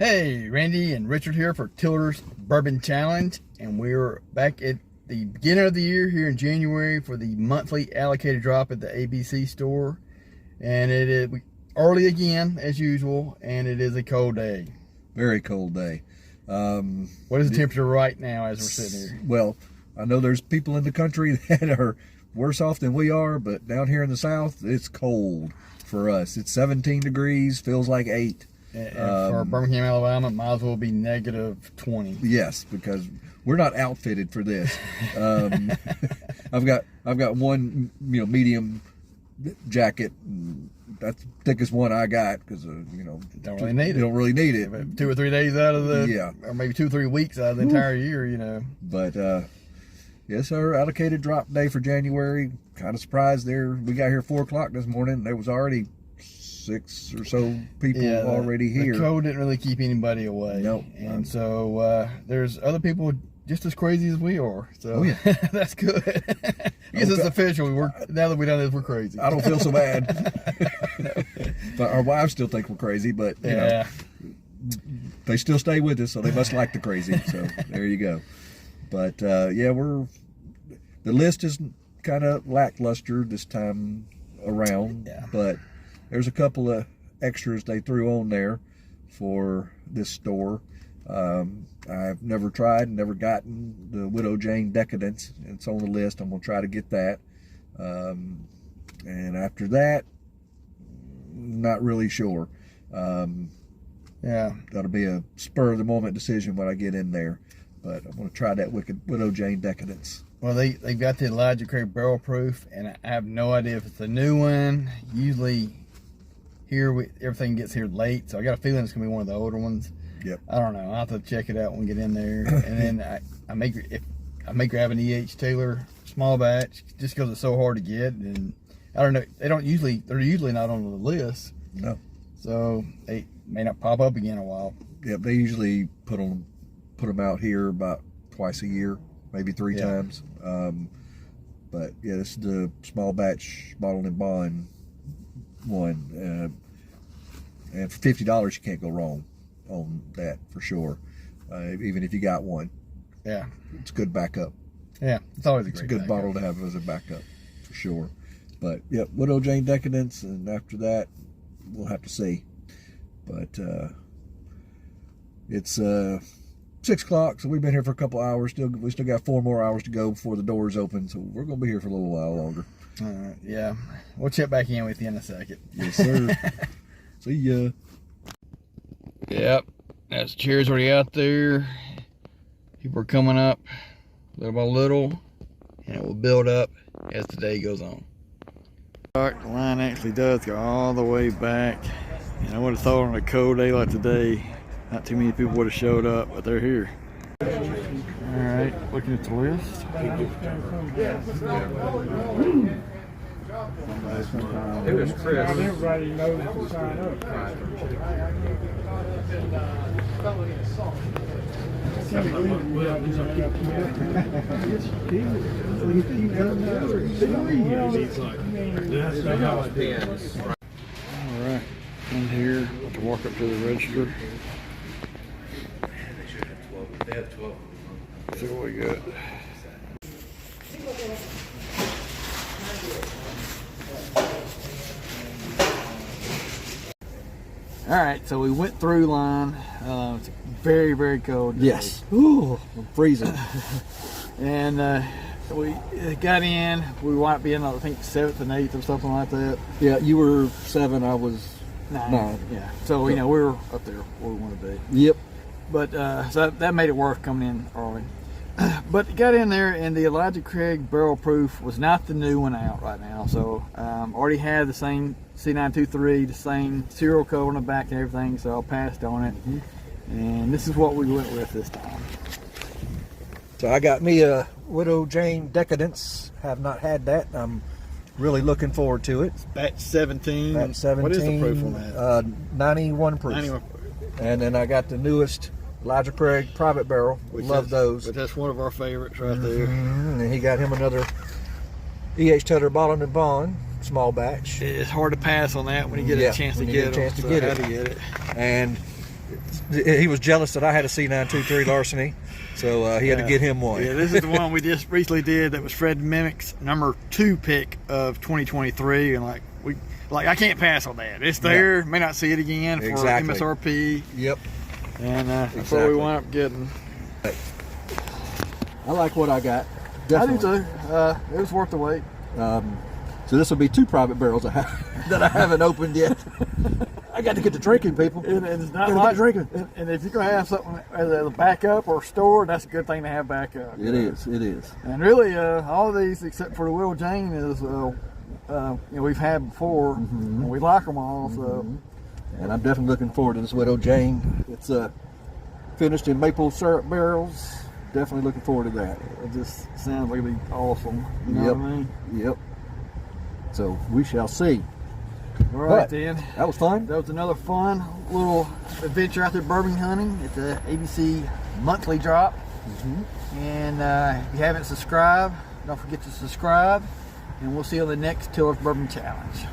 Hey, Randy and Richard here for Tiller's Bourbon Challenge, and we're back at the beginning of the year here in January for the monthly allocated drop at the ABC store. And it is early again as usual, and it is a cold day. Very cold day. What is the temperature right now as we're sitting here? Well, I know there's people in the country that are worse off than we are, but down here in the south, it's cold for us. It's 17 degrees, feels like 8. And for Birmingham, Alabama, it might as well be negative 20. Yes, because we're not outfitted for this. I've got one medium jacket. That's the thickest one I got because Don't really need it. 2 or 3 days out of the or maybe 2 or 3 weeks out of the entire year, But yes, our allocated drop day for January. Kind of surprised there. We got here 4 o'clock this morning. There was already 6 or so people already here. The code didn't really keep anybody away. Nope. And so there's other people just as crazy as we are. So that's good. I guess it's official. Now that we've done this, we're crazy. I don't feel so bad. But our wives still think we're crazy, but you know, they still stay with us, so they must like the crazy. So there you go. But the list is kind of lackluster this time around. Yeah. But there's a couple of extras they threw on there for this store. I've never tried, never gotten the Widow Jane Decadence. It's on the list. I'm going to try to get that. And after that, not really sure. That'll be a spur of the moment decision when I get in there. But I'm going to try that Widow Jane Decadence. Well, they got the Elijah Craig Barrel Proof, and I have no idea if it's a new one. Usually here, everything gets here late, so I got a feeling it's going to be one of the older ones. Yep. I don't know. I'll have to check it out when we get in there. And then I may grab an E.H. Taylor small batch just because it's so hard to get. And I don't know. They're usually not on the list. No. So they may not pop up again in a while. Yep. They usually put them out here about twice a year, maybe 3 times. But yeah, this is the small batch bottled in bond one. And for $50, you can't go wrong on that for sure. Even if you got one. Yeah. It's good backup. Yeah, it's always a good bottle to have as a backup for sure. But yeah, Widow Jane Decadence, and after that we'll have to see. But it's 6 o'clock, so we've been here for a couple hours. We still got 4 more hours to go before the doors open, so we're gonna be here for a little while longer. All right, yeah. We'll check back in with you in a second. Yes, sir. See ya. Yep, that's chairs already out there. People are coming up little by little, and it will build up as the day goes on. The line actually does go all the way back, and I would have thought on a cold day like today, not too many people would have showed up, but they're here. All right, looking at the list. It was Chris. Everybody knows to sign up. Alright, in here, have to walk up to the register. They have 12. See what we got. Alright, so we went through line. It's very, very cold today. Yes. Ooh, I'm freezing. And we got in. We might be in, I think, 7th and 8th or something like that. Yeah, you were 7, I was 9. Yeah. So, we were up there where we want to be. Yep. But so that made it worth coming in early. But got in there, and the Elijah Craig Barrel Proof was not the new one out right now. So already had the same C923, the same serial code on the back and everything, so I passed on it. And this is what we went with this time. So I got me a Widow Jane Decadence. Have not had that. I'm really looking forward to it. Batch 17. Batch 17. What is the proof on that? 91 proof. 91 proof. And then I got the newest Elijah Craig Private Barrel. Love those. But that's one of our favorites right there. And he got him another E.H. Taylor Bottled and Bond small batch. It's hard to pass on that when you get a chance to get it. And he was jealous that I had a C923 larceny, so he had to get him one. Yeah, this is the one we just recently did. That was Fred Mimick's number 2 pick of 2023, and I can't pass on that. It's there. May not see it again for Exactly. MSRP. Yep. And that's what we wound up getting. I like what I got. I do Definitely. too. It was worth the wait. So this will be 2 private barrels that I haven't opened yet. I got to get to drinking, people. And it's not Gotta like get drinking. And if you're gonna have something as a backup or stored, that's a good thing to have backup. It is. It is. And really, all of these except for the Will Jane is we've had before, and we like them all. So And I'm definitely looking forward to this Widow Jane. It's finished in maple syrup barrels. Definitely looking forward to that. it just sounds like it'd be awesome. You know Yep. what I mean? Yep. So we shall see. All right, But then. that was fun. That was another fun little adventure out there bourbon hunting. It's a ABC monthly drop. And if you haven't subscribed, don't forget to subscribe. And we'll see you on the next Tiller's Bourbon Challenge.